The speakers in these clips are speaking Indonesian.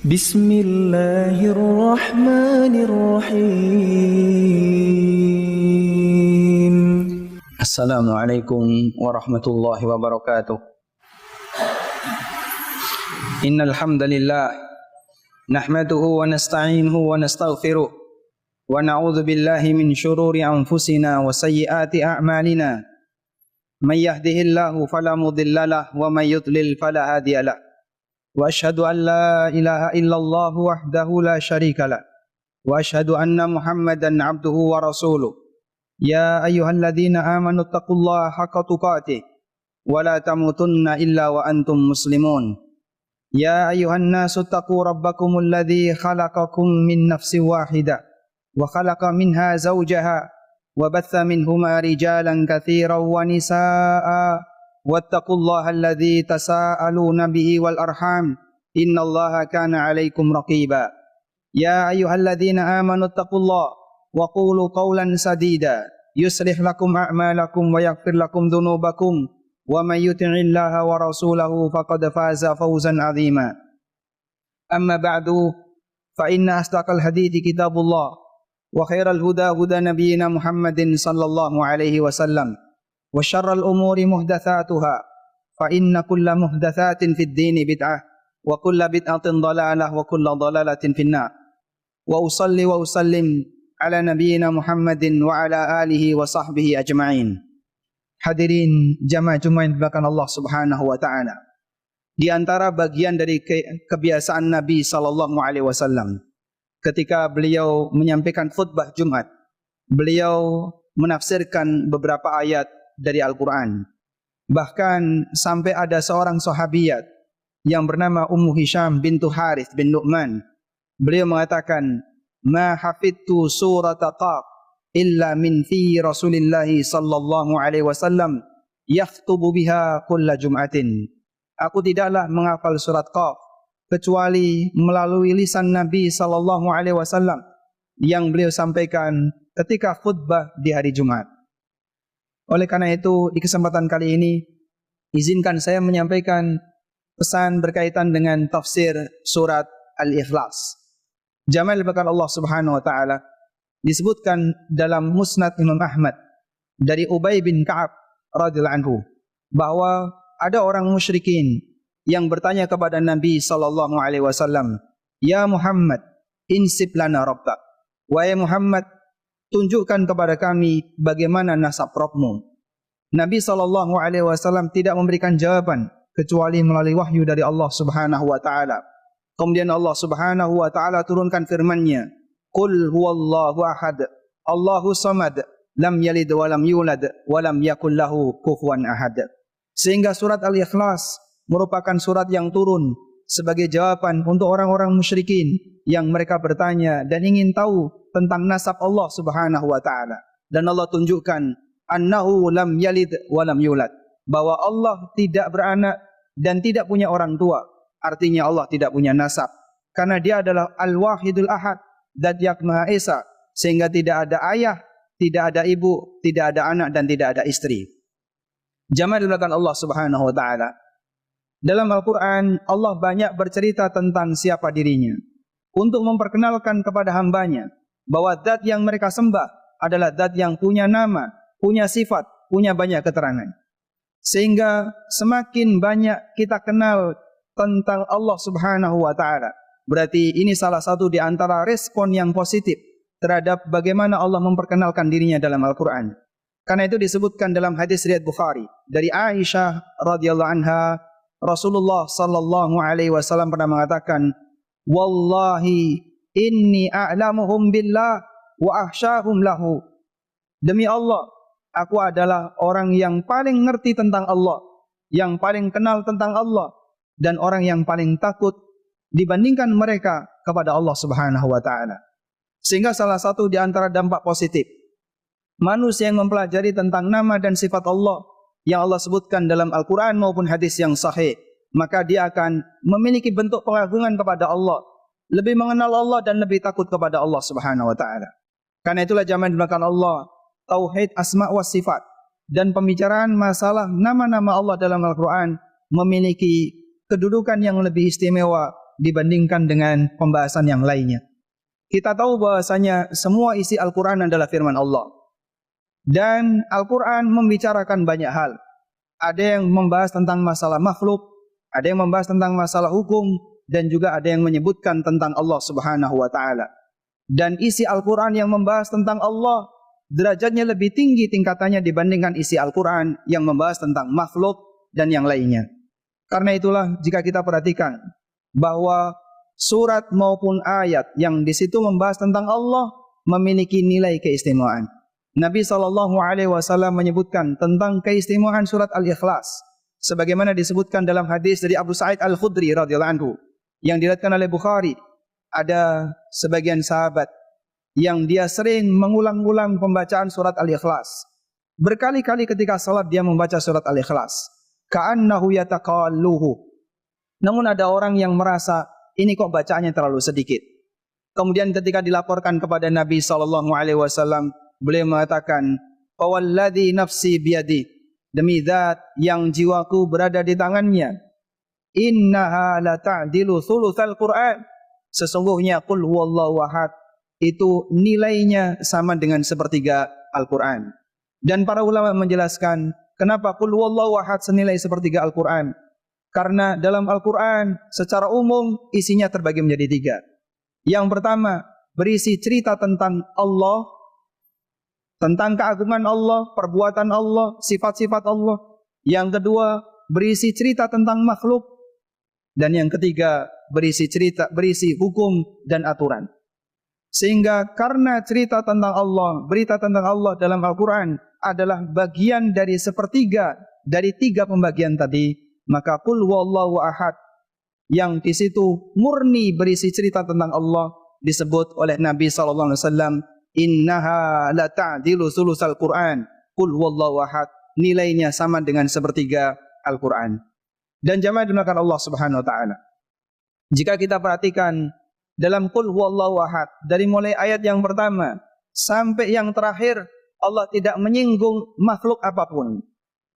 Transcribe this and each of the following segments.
Bismillahirrahmanirrahim. Assalamualaikum warahmatullahi wabarakatuh. Innal hamdalillah nahmaduhu wa nasta'inuhu wa nastaghfiruh wa na'udzu billahi min shururi anfusina wa sayyiati a'malina. May yahdihillahu fala mudhillalah wa may yudlil fala hadiyalah. Wa asyhadu an la ilaha illallah wahdahu la syarikalah wa asyhadu anna Muhammadan abduhu wa rasuluh. Ya ayyuhalladzina amanu taqullaha haqqa tuqatih wa la tamutunna illa wa antum muslimun. Ya ayyuhan nasu taqu rabbakumul ladzi khalaqakum min nafsin wahidah wa khalaqa minha zawjaha wa batha minhuma rijalan katsiran wa nisaa'a wattaqullaha alladzi tasaaluna bihi wal arham innallaha kana 'alaikum raqiba. Ya ayyuhalladzina amanu taqullaha wa qulu qawlan sadida yuslih lakum a'malakum wa yaghfir lakum dhunubakum wa may yuti'illaha wa rasulahu faqad faza fawzan 'azima. Amma ba'du fa inna asdaqal hadithi kitabullah wa khairal huda huda nabiyyina Muhammadin sallallahu alaihi wasallam wa syarral umuri muhdatsatuha fa inna kulla muhdatsatin fid dini bid'ah wa kulla bid'atin dhalalah wa kulla dhalalatin finnar. Wa usalli wa usallim ala nabiyyina Muhammadin wa ala alihi wa sahbihi ajma'in. Hadirin jamaah Jumat yang dimuliakan Allah Subhanahu wa taala. Di antara bagian dari kebiasaan Nabi sallallahu alaihi wasallam ketika beliau menyampaikan khutbah Jumat, beliau menafsirkan beberapa ayat dari Al-Quran. Bahkan sampai ada seorang sahabiyat yang bernama Ummu Hisham bintu Harith bin Nu'man. Beliau mengatakan, "Ma hafidtu surata Qaf illa min fi Rasulillah sallallahu alaihi wasallam yakhtubu biha kulla jum'atin." Aku tidaklah menghafal surat Qaf kecuali melalui lisan Nabi sallallahu alaihi wasallam yang beliau sampaikan ketika khutbah di hari Jumat. Oleh karena itu, di kesempatan kali ini, izinkan saya menyampaikan pesan berkaitan dengan tafsir surat Al-Ikhlas. Jamaah dimuliakan Allah Subhanahu wa taala, disebutkan dalam Musnad Imam Ahmad dari Ubay bin Ka'ab radhiyallahu anhu bahwa ada orang musyrikin yang bertanya kepada Nabi sallallahu alaihi wasallam, "Ya Muhammad, insib lana rabbak." Wahai Muhammad, tunjukkan kepada kami bagaimana nasab Rabbmu. Nabi SAW tidak memberikan jawaban kecuali melalui wahyu dari Allah Subhanahu wa taala. Kemudian Allah Subhanahu wa taala turunkan firman-Nya, "Qul huwallahu ahad, Allahu samad, lam yalid wa lam yulad wa lam yakul lahu kufuwan ahad." Sehingga surat Al-Ikhlas merupakan surat yang turun sebagai jawaban untuk orang-orang musyrikin yang mereka bertanya dan ingin tahu tentang nasab Allah Subhanahu wa taala. Dan Allah tunjukkan annahu lam yalid wa lam yulad, bahwa Allah tidak beranak dan tidak punya orang tua. Artinya Allah tidak punya nasab karena Dia adalah Al-Wahidul Ahad, Zat yang Maha Esa, sehingga tidak ada ayah, tidak ada ibu, tidak ada anak dan tidak ada istri. Jamaah dimuliakan Allah Subhanahu wa taala. Dalam Al-Quran, Allah banyak bercerita tentang siapa dirinya untuk memperkenalkan kepada hambanya bahwa zat yang mereka sembah adalah zat yang punya nama, punya sifat, punya banyak keterangan. Sehingga semakin banyak kita kenal tentang Allah Subhanahu wa taala, berarti ini salah satu di antara respon yang positif terhadap bagaimana Allah memperkenalkan dirinya dalam Al-Quran. Karena itu disebutkan dalam hadis riwayat Bukhari dari Aisyah radhiyallahu anha, Rasulullah sallallahu alaihi wasallam pernah mengatakan, "Wallahi inni a'lamuhum billah wa ahsyahum lahu." Demi Allah, aku adalah orang yang paling ngerti tentang Allah, yang paling kenal tentang Allah, dan orang yang paling takut dibandingkan mereka kepada Allah Subhanahu wa taala. Sehingga salah satu di antara dampak positif manusia yang mempelajari tentang nama dan sifat Allah yang Allah sebutkan dalam Al-Quran maupun hadis yang sahih, maka dia akan memiliki bentuk pengagungan kepada Allah, lebih mengenal Allah dan lebih takut kepada Allah Subhanahu wa taala. Karena itulah jamaah dimuliakan Allah, tauhid asma wa sifat dan pembicaraan masalah nama-nama Allah dalam Al-Quran memiliki kedudukan yang lebih istimewa dibandingkan dengan pembahasan yang lainnya. Kita tahu bahwasanya semua isi Al-Quran adalah firman Allah. Dan Al-Quran membicarakan banyak hal. Ada yang membahas tentang masalah makhluk, ada yang membahas tentang masalah hukum, dan juga ada yang menyebutkan tentang Allah Subhanahu wa Ta'ala. Dan isi Al-Quran yang membahas tentang Allah, derajatnya lebih tinggi tingkatannya dibandingkan isi Al-Quran yang membahas tentang makhluk dan yang lainnya. Karena itulah jika kita perhatikan bahwa surat maupun ayat yang di situ membahas tentang Allah memiliki nilai keistimewaan. Nabi SAW menyebutkan tentang keistimewaan surat Al-Ikhlas, sebagaimana disebutkan dalam hadis dari Abu Sa'id Al-Khudri radhiyallahu anhu yang diriwayatkan oleh Bukhari. Ada sebagian sahabat yang dia sering mengulang-ulang pembacaan surat Al-Ikhlas. Berkali-kali ketika salat dia membaca surat Al-Ikhlas. Ka'annahu yataqalluhu. Namun ada orang yang merasa ini kok bacaannya terlalu sedikit. Kemudian ketika dilaporkan kepada Nabi SAW, beliau mengatakan, "Fawalladzi nafsi biyadi." Demi zat yang jiwaku berada di tangannya. Innaha la ta'dilu thulutsal Qur'an. Sesungguhnya qul huwallahu ahad itu nilainya sama dengan sepertiga Al-Quran. Dan para ulama menjelaskan kenapa qul huwallahu ahad senilai sepertiga Al-Quran. Karena dalam Al-Quran secara umum isinya terbagi menjadi tiga. Yang pertama berisi cerita tentang Allah, tentang keagungan Allah, perbuatan Allah, sifat-sifat Allah. Yang kedua berisi cerita tentang makhluk. Dan yang ketiga berisi hukum dan aturan. Sehingga karena cerita tentang Allah, berita tentang Allah dalam Al-Quran adalah bagian dari sepertiga dari tiga pembagian tadi, maka qul huwallahu ahad yang di situ murni berisi cerita tentang Allah disebut oleh Nabi SAW, innaha la ta'dilu thulutsal Qur'an. Qul huwallahu ahad nilainya sama dengan sepertiga Al-Quran. Dan jamaah dimuliakan Allah Subhanahu wa Ta'ala, jika kita perhatikan dalam qul huwallahu ahad dari mulai ayat yang pertama sampai yang terakhir, Allah tidak menyinggung makhluk apapun,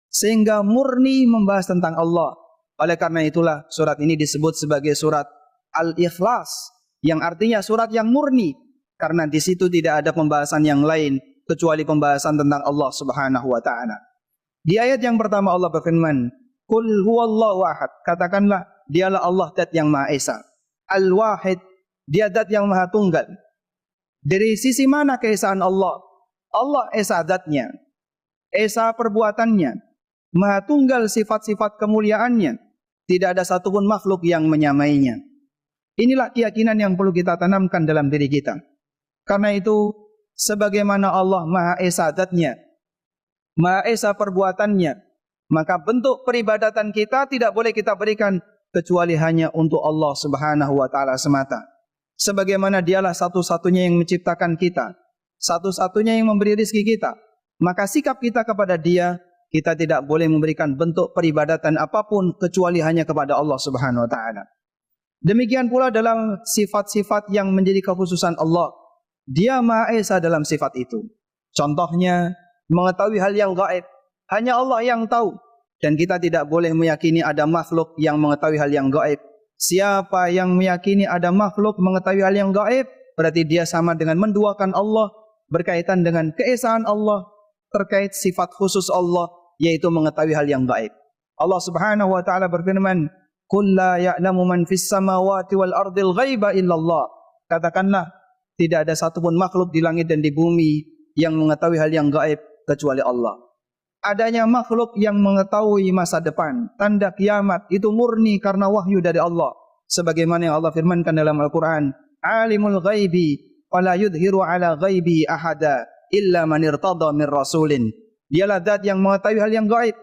sehingga murni membahas tentang Allah. Oleh karena itulah surat ini disebut sebagai surat Al-Ikhlas, yang artinya surat yang murni, karena di situ tidak ada pembahasan yang lain kecuali pembahasan tentang Allah Subhanahu wa Ta'ala. Di ayat yang pertama Allah berfirman, qul huwallahu ahad, katakanlah dialah Allah zat yang Maha Esa. Al-Wahid, dia zat yang Maha Tunggal. Dari sisi mana keesaan Allah? Allah esa zatnya, esa perbuatannya, Maha Tunggal sifat-sifat kemuliaannya. Tidak ada satupun makhluk yang menyamainya. Inilah keyakinan yang perlu kita tanamkan dalam diri kita. Karena itu, sebagaimana Allah Maha Esa zatnya, Maha Esa perbuatannya, maka bentuk peribadatan kita tidak boleh kita berikan kecuali hanya untuk Allah Subhanahu wa Ta'ala semata. Sebagaimana dialah satu-satunya yang menciptakan kita, satu-satunya yang memberi rezeki kita, maka sikap kita kepada Dia, kita tidak boleh memberikan bentuk peribadatan apapun kecuali hanya kepada Allah Subhanahu wa Ta'ala. Demikian pula dalam sifat-sifat yang menjadi kekhususan Allah, Dia Maha Esa dalam sifat itu. Contohnya mengetahui hal yang gaib, hanya Allah yang tahu, dan kita tidak boleh meyakini ada makhluk yang mengetahui hal yang gaib. Siapa yang meyakini ada makhluk mengetahui hal yang gaib, berarti dia sama dengan menduakan Allah berkaitan dengan keesaan Allah terkait sifat khusus Allah, yaitu mengetahui hal yang gaib. Allah Subhanahu wa Ta'ala berfirman, qul la ya'lamu man fis samawati wal ardil ghaiba illallah. Katakanlah, tidak ada satupun makhluk di langit dan di bumi yang mengetahui hal yang gaib kecuali Allah. Adanya makhluk yang mengetahui masa depan, tanda kiamat, itu murni karena wahyu dari Allah. Sebagaimana yang Allah firmankan dalam Al-Quran, alimul ghaibi wala yudhiru ala ghaibi ahada illa man irtada min rasulin. Dialah zat yang mengetahui hal yang gaib,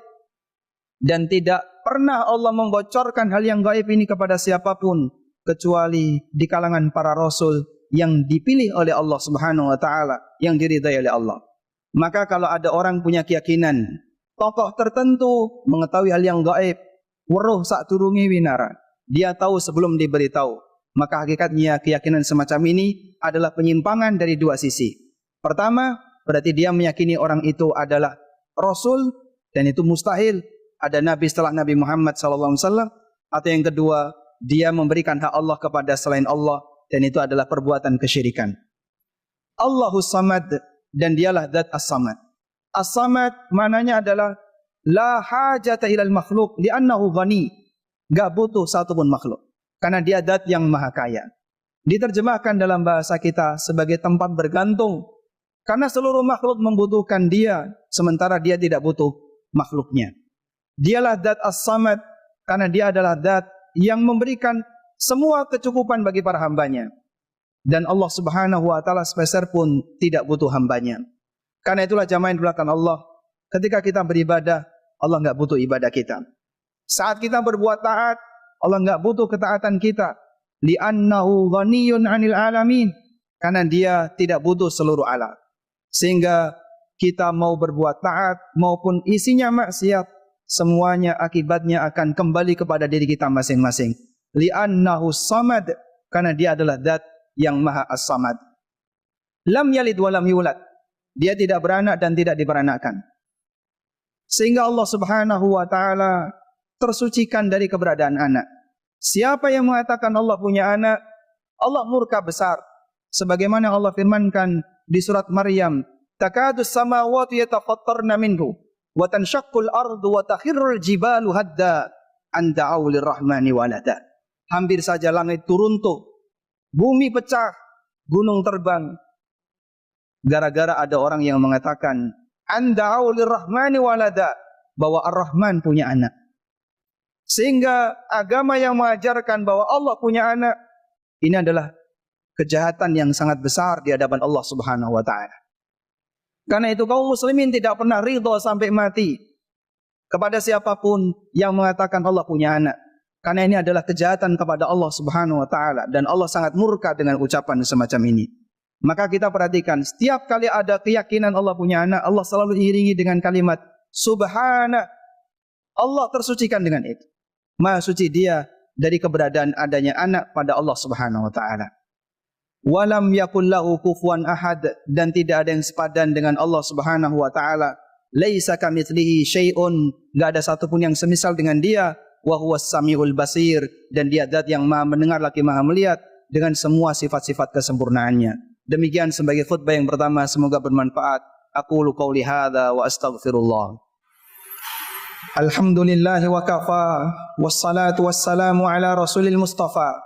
dan tidak pernah Allah membocorkan hal yang gaib ini kepada siapapun kecuali di kalangan para rasul yang dipilih oleh Allah Subhanahu wa Ta'ala, yang diridai oleh Allah. Maka kalau ada orang punya keyakinan tokoh tertentu mengetahui hal yang gaib, weruh sak turungi winara, dia tahu sebelum diberitahu, maka hakikatnya keyakinan semacam ini adalah penyimpangan dari dua sisi. Pertama, berarti dia meyakini orang itu adalah rasul, dan itu mustahil ada nabi setelah Nabi Muhammad SAW. Atau yang kedua, dia memberikan hak Allah kepada selain Allah, dan itu adalah perbuatan kesyirikan. Allahus Samad, dan dialah Zat As-Samad. As-Samad maknanya adalah la hajata ilal makhluk li'annahu ghani. Gak butuh satupun makhluk, karena dia Zat yang maha kaya. Diterjemahkan dalam bahasa kita sebagai tempat bergantung, karena seluruh makhluk membutuhkan dia, sementara dia tidak butuh makhluknya. Dialah Zat As-Samad, karena dia adalah Zat yang memberikan semua kecukupan bagi para hambanya. Dan Allah Subhanahu wa ta'ala sepeser pun tidak butuh hambanya. Karena itulah jamaah yang belakang Allah, ketika kita beribadah, Allah enggak butuh ibadah kita. Saat kita berbuat taat, Allah enggak butuh ketaatan kita. Li'annahu ghaniyun 'anil alamin, karena dia tidak butuh seluruh alam. Sehingga kita mau berbuat taat maupun isinya maksiat, semuanya akibatnya akan kembali kepada diri kita masing-masing. Li'annahu samad, karena dia adalah Zat yang maha as-samad. Lam yalid wa lam yulad, dia tidak beranak dan tidak diberanakkan. Sehingga Allah Subhanahu wa ta'ala tersucikan dari keberadaan anak. Siapa yang mengatakan Allah punya anak, Allah murka besar. Sebagaimana Allah firmankan di surat Maryam, takadus samawati yatafattarna minhu wa tanshaqqul ardu wa takhirrul jibalu hadda an da'u lirrahmani walada. Hampir saja langit turuntuh, bumi pecah, gunung terbang, gara-gara ada orang yang mengatakan an da'u lirrahmani walada, bahwa Ar-Rahman punya anak. Sehingga agama yang mengajarkan bahwa Allah punya anak, ini adalah kejahatan yang sangat besar di hadapan Allah Subhanahu wa ta'ala. Karena itu kaum muslimin tidak pernah ridha sampai mati kepada siapapun yang mengatakan Allah punya anak. Karena ini adalah kejahatan kepada Allah Subhanahu wa ta'ala, dan Allah sangat murka dengan ucapan semacam ini. Maka kita perhatikan, setiap kali ada keyakinan Allah punya anak, Allah selalu iringi dengan kalimat Subhana. Allah tersucikan dengan itu. Maha suci dia dari keberadaan adanya anak pada Allah Subhanahu wa ta'ala. Walam yakul lahu kufuwan ahad, dan tidak ada yang sepadan dengan Allah Subhanahu wa ta'ala. Laisa kamitslihi syai'un, enggak ada satupun yang semisal dengan dia. Wa huwas samiul basir, dan dia Zat yang maha mendengar lagi maha melihat dengan semua sifat-sifat kesempurnaannya. Demikian sebagai khutbah yang pertama, semoga bermanfaat. Aqulu qauli hadza wa astaghfirullah. Alhamdulillah wa kafa, wassalatu wassalamu ala rasulil mustafa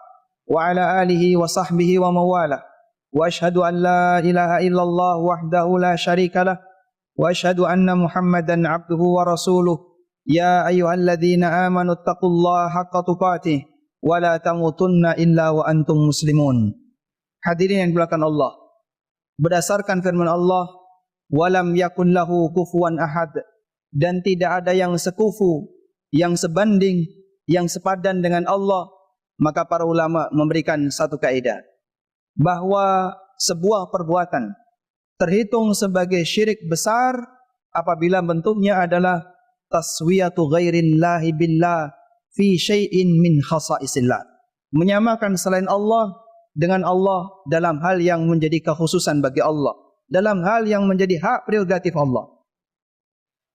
wa ala alihi wa sahbihi wa mawala. Wa ashhadu an la ilaha illallah wahdahu la syarika lah, wa ashhadu anna Muhammadan abduhu wa rasuluh. Ya ayyuhalladzina amanu taqullaha haqqa tuqatih wa la tamutunna illa wa antum muslimun. Hadirin yang dimuliakan Allah, berdasarkan firman Allah, walam yakun lahu kufuwan ahad, dan tidak ada yang sekufu, yang sebanding, yang sepadan dengan Allah. Maka para ulama memberikan satu kaidah, bahwa sebuah perbuatan terhitung sebagai syirik besar apabila bentuknya adalah taswiyatu ghairillahi billah fi syai'in min khasaisillah, menyamakan selain Allah dengan Allah dalam hal yang menjadi kekhususan bagi Allah, dalam hal yang menjadi hak prerogatif Allah.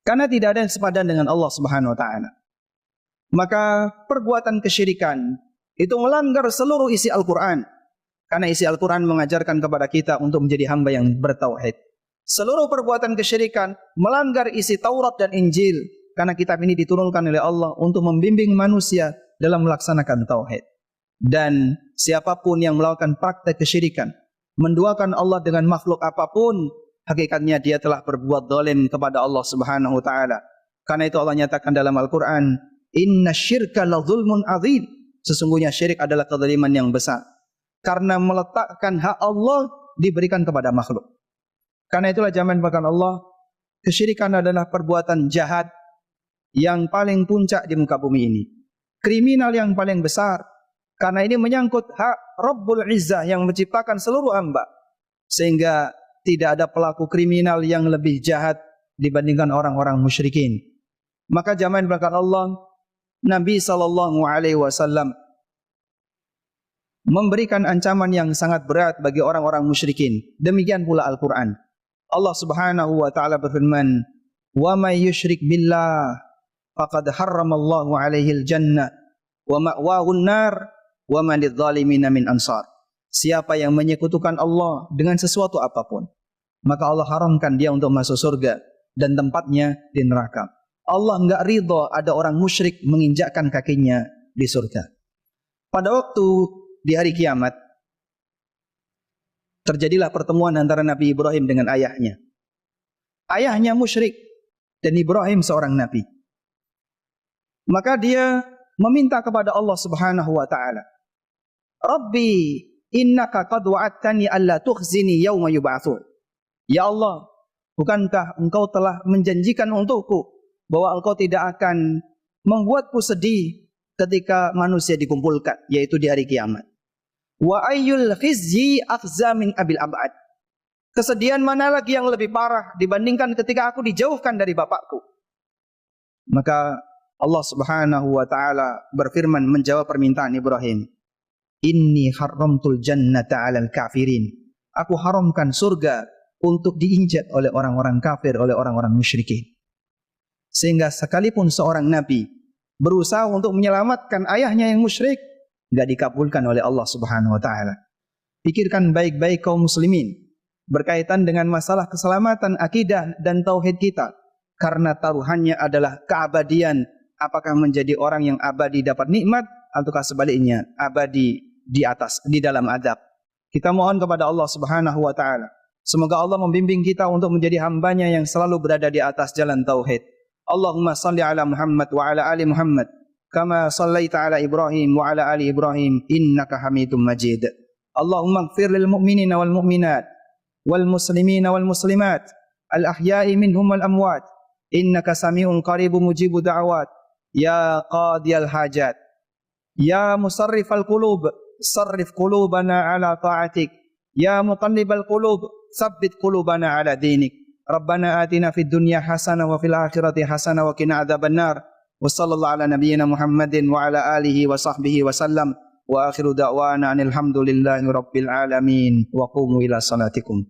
Karena tidak ada yang sepadan dengan Allah Subhanahu wa ta'ala. Maka perbuatan kesyirikan itu melanggar seluruh isi Al-Quran. Karena isi Al-Quran mengajarkan kepada kita untuk menjadi hamba yang bertauhid. Seluruh perbuatan kesyirikan melanggar isi Taurat dan Injil. Karena kitab ini diturunkan oleh Allah untuk membimbing manusia dalam melaksanakan tauhid. Dan siapapun yang melakukan praktek kesyirikan, menduakan Allah dengan makhluk apapun, hakikatnya dia telah berbuat zalim kepada Allah Subhanahu wa ta'ala. Karena itu Allah nyatakan dalam Al-Quran, inna syirka la zulmun azim. Sesungguhnya syirik adalah kezaliman yang besar. Karena meletakkan hak Allah diberikan kepada makhluk. Karena itulah zaman bahkan Allah, kesyirikan adalah perbuatan jahat yang paling puncak di muka bumi ini. Kriminal yang paling besar. Karena ini menyangkut hak Rabbul Izzah yang menciptakan seluruh hamba. Sehingga tidak ada pelaku kriminal yang lebih jahat dibandingkan orang-orang musyrikin. Maka zaman belakang Allah, Nabi SAW memberikan ancaman yang sangat berat bagi orang-orang musyrikin. Demikian pula Al-Quran. Allah Subhanahu wa ta'ala berfirman, wa may yusyrik billah faqad harramallahu alaihi al-jannah wa ma'wahun nar wa ma lidzalimina min ansar. Siapa yang menyekutukan Allah dengan sesuatu apapun, maka Allah haramkan dia untuk masuk surga dan tempatnya di neraka. Allah enggak ridha ada orang musyrik menginjakkan kakinya di surga. Pada waktu di hari kiamat, terjadilah pertemuan antara Nabi Ibrahim dengan ayahnya. Ayahnya musyrik dan Ibrahim seorang nabi. Maka dia meminta kepada Allah Subhanahu wa taala, "Rabbi, innaka qad wa'adtani alla tukhzini yauma yub'atsun." Ya Allah, bukankah Engkau telah menjanjikan untukku bahwa Engkau tidak akan membuatku sedih ketika manusia dikumpulkan, yaitu di hari kiamat. Wa ayyul khizyi akhza min abil abad. Kesedihan mana lagi yang lebih parah dibandingkan ketika aku dijauhkan dari bapakku? Maka Allah Subhanahu wa taala berfirman menjawab permintaan Ibrahim, "Inni haramtul jannata 'alal kafirin." Aku haramkan surga untuk diinjak oleh orang-orang kafir, oleh orang-orang musyrikin. Sehingga sekalipun seorang nabi berusaha untuk menyelamatkan ayahnya yang musyrik, enggak dikabulkan oleh Allah Subhanahu wa taala. Pikirkan baik-baik kaum muslimin berkaitan dengan masalah keselamatan akidah dan tauhid kita, karena taruhannya adalah keabadian. Apakah menjadi orang yang abadi dapat nikmat, ataukah sebaliknya abadi di dalam adab. Kita mohon kepada Allah Subhanahu wa taala, semoga Allah membimbing kita untuk menjadi hambanya yang selalu berada di atas jalan tauhid. Allahumma salli ala Muhammad wa ala ali Muhammad kama sallaita ala Ibrahim wa ala ali Ibrahim innaka Hamidum Majid. Allahumma ighfir lil mu'minina wal mu'minat wal muslimina wal muslimat al ahya'i minhum wal amwat innaka sami'un qaribun mujibud da'awat ya qadiyal hajat ya musarrifal qulub sarrif qulubana ala ta'atik ya muqallibal qulub tsabbit qulubana ala dinik. Rabbana atina fid dunya hasanah wa fil akhirati hasanah wa qina adzabannar. Wa sallallahu ala nabiyyina Muhammadin wa ala alihi wa sahbihi wa sallam. Wa akhiru da'wana anil hamdulillahi rabbil alamin. Wa qumu ila salatikum.